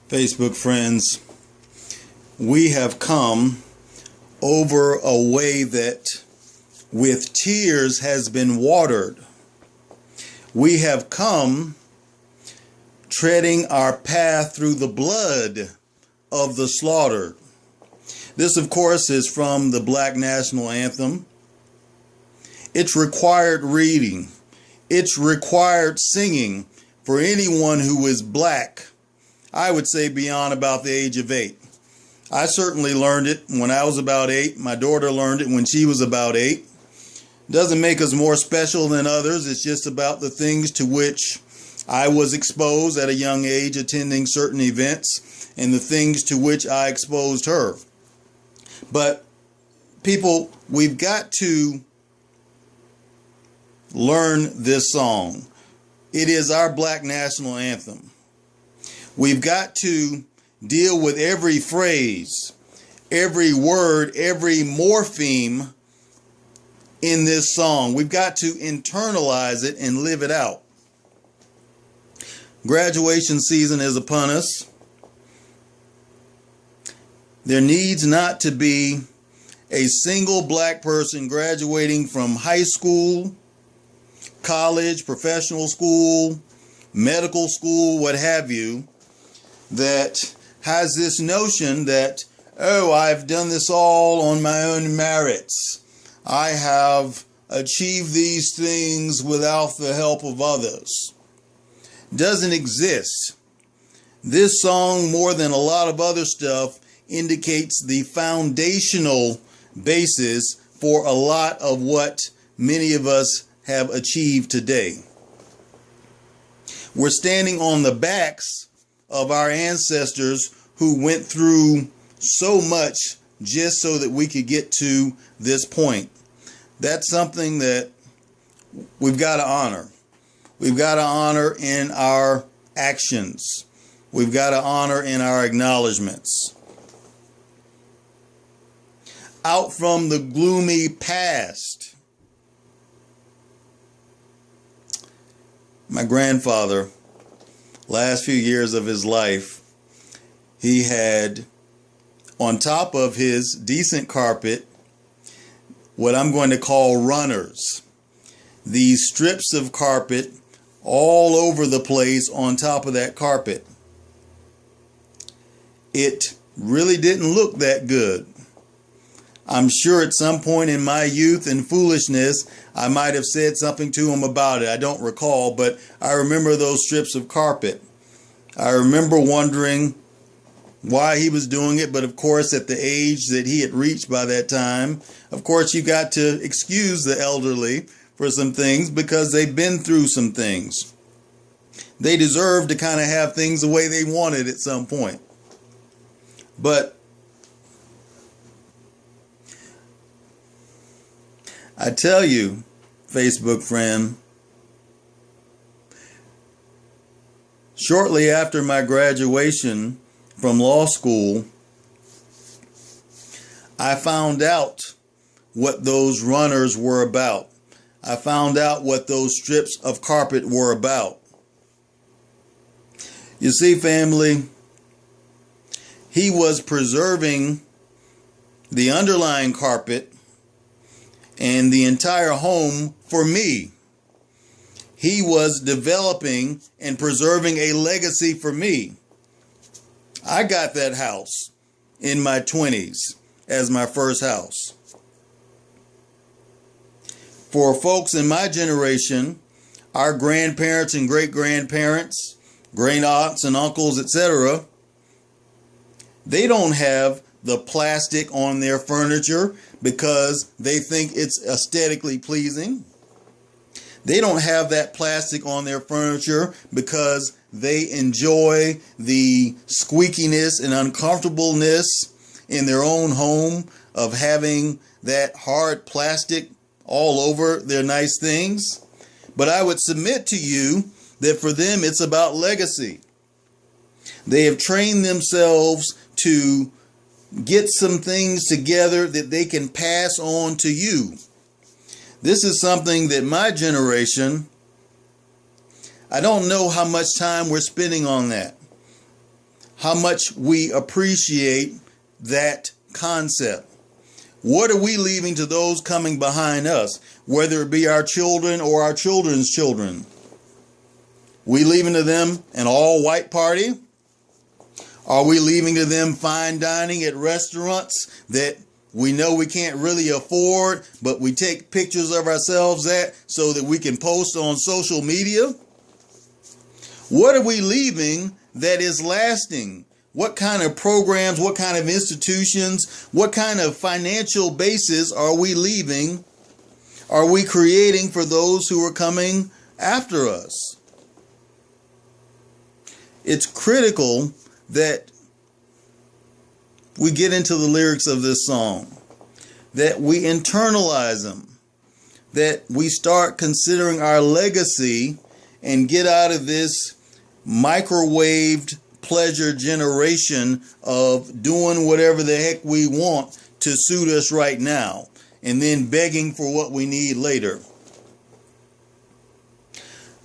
Facebook friends, we have come over a way that with tears has been watered. We have come treading our path through the blood of the slaughtered. This, of course, is from the Black National Anthem. It's required reading. It's required singing for anyone who is black, I would say beyond about the age of 8. I certainly learned it when I was about 8. My daughter learned it when she was about 8. Doesn't make us more special than others. It's just about the things to which I was exposed at a young age attending certain events and the things to which I exposed her. But people, we've got to learn this song. It is our Black National Anthem. We've got to deal with every phrase, every word, every morpheme in this song. We've got to internalize it and live it out. Graduation season is upon us. There needs not to be a single black person graduating from high school, college, professional school, medical school, what have you, that has this notion that, oh, I've done this all on my own merits. I have achieved these things without the help of others. Doesn't exist. This song, more than a lot of other stuff, indicates the foundational basis for a lot of what many of us have achieved today. We're standing on the backs of our ancestors who went through so much just so that we could get to this point. That's something that we've got to honor. We've got to honor in our actions. We've got to honor in our acknowledgments. Out from the gloomy past. My grandfather, last few years of his life, he had on top of his decent carpet what I'm going to call runners. These strips of carpet all over the place on top of that carpet. It really didn't look that good. I'm sure at some point in my youth and foolishness, I might have said something to him about it. I don't recall, but I remember those strips of carpet. I remember wondering why he was doing it, but of course, at the age that he had reached by that time, of course, you got to excuse the elderly for some things because they've been through some things. They deserve to kind of have things the way they wanted at some point. But I tell you, Facebook friend, shortly after my graduation from law school, I found out what those runners were about. I found out what those strips of carpet were about. You see, family, he was preserving the underlying carpet and the entire home for me. He was developing and preserving a legacy for me. I got that house in my 20s as my first house. For folks in my generation, our grandparents and great-grandparents, great aunts and uncles, etc., they don't have the plastic on their furniture because they think it's aesthetically pleasing. They don't have that plastic on their furniture because they enjoy the squeakiness and uncomfortableness in their own home of having that hard plastic all over their nice things. But I would submit to you that for them it's about legacy. They have trained themselves to get some things together that they can pass on to you. This is something that my generation, I don't know how much time we're spending on that. how much we appreciate that concept. What are we leaving to those coming behind us, whether it be our children or our children's children? We leaving to them an all-white party? Are we leaving to them fine dining at restaurants that we know we can't really afford, but we take pictures of ourselves at so that we can post on social media? What are we leaving that is lasting? What kind of programs, what kind of institutions, what kind of financial basis are we leaving, are we creating for those who are coming after us? It's critical that we get into the lyrics of this song, that we internalize them, that we start considering our legacy and get out of this microwaved pleasure generation of doing whatever the heck we want to suit us right now and then begging for what we need later.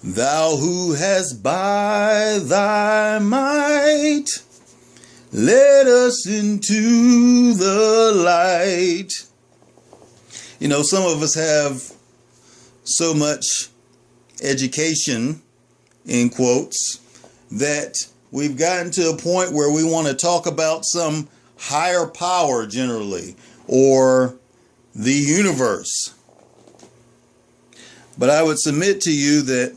Thou who hast by thy might led us into the light. You know, some of us have so much education, in quotes, that we've gotten to a point where we want to talk about some higher power generally, or the universe. But I would submit to you that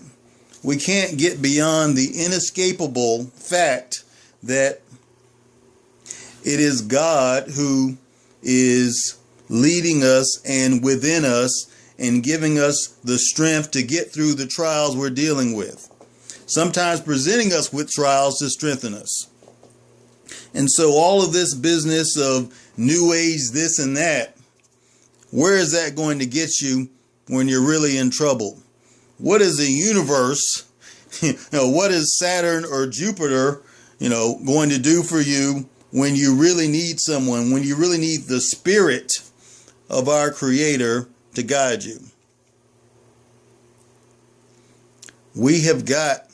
we can't get beyond the inescapable fact that it is God who is leading us and within us and giving us the strength to get through the trials we're dealing with. Sometimes presenting us with trials to strengthen us. And so all of this business of new age, this and that, where is that going to get you when you're really in trouble? What is the universe, what is Saturn or Jupiter, going to do for you when you really need someone, when you really need the spirit of our Creator to guide you? We have got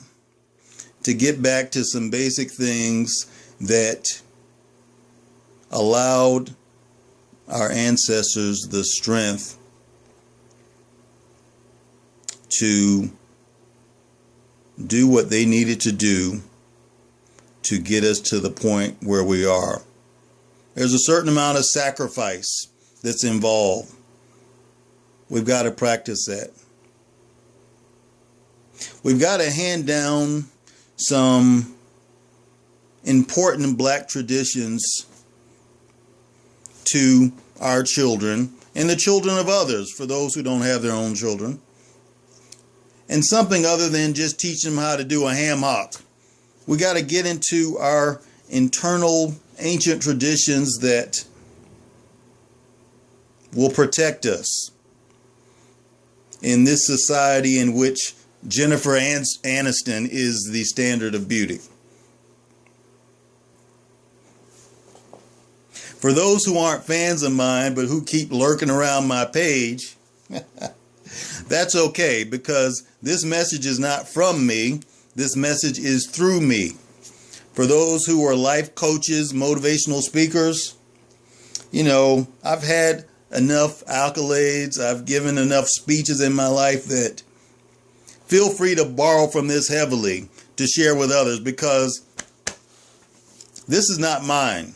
to get back to some basic things that allowed our ancestors the strength to do what they needed to do to get us to the point where we are. There's a certain amount of sacrifice that's involved. We've got to practice that. We've got to hand down some important black traditions to our children and the children of others, for those who don't have their own children. And something other than just teach them how to do a ham hock. We got to get into our internal ancient traditions that will protect us in this society in which Jennifer Aniston is the standard of beauty. For those who aren't fans of mine but who keep lurking around my page, that's okay, because this message is not from me. This message is through me. For those who are life coaches, motivational speakers, I've had enough accolades. I've given enough speeches in my life that feel free to borrow from this heavily to share with others, because this is not mine.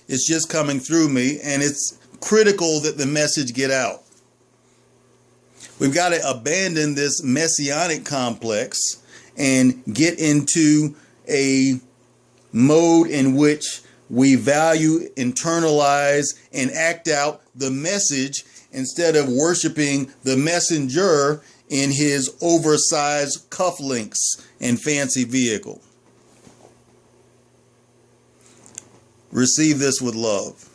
It's just coming through me, and it's critical that the message get out. We've got to abandon this messianic complex and get into a mode in which we value, internalize, and act out the message instead of worshiping the messenger in his oversized cufflinks and fancy vehicle. Receive this with love.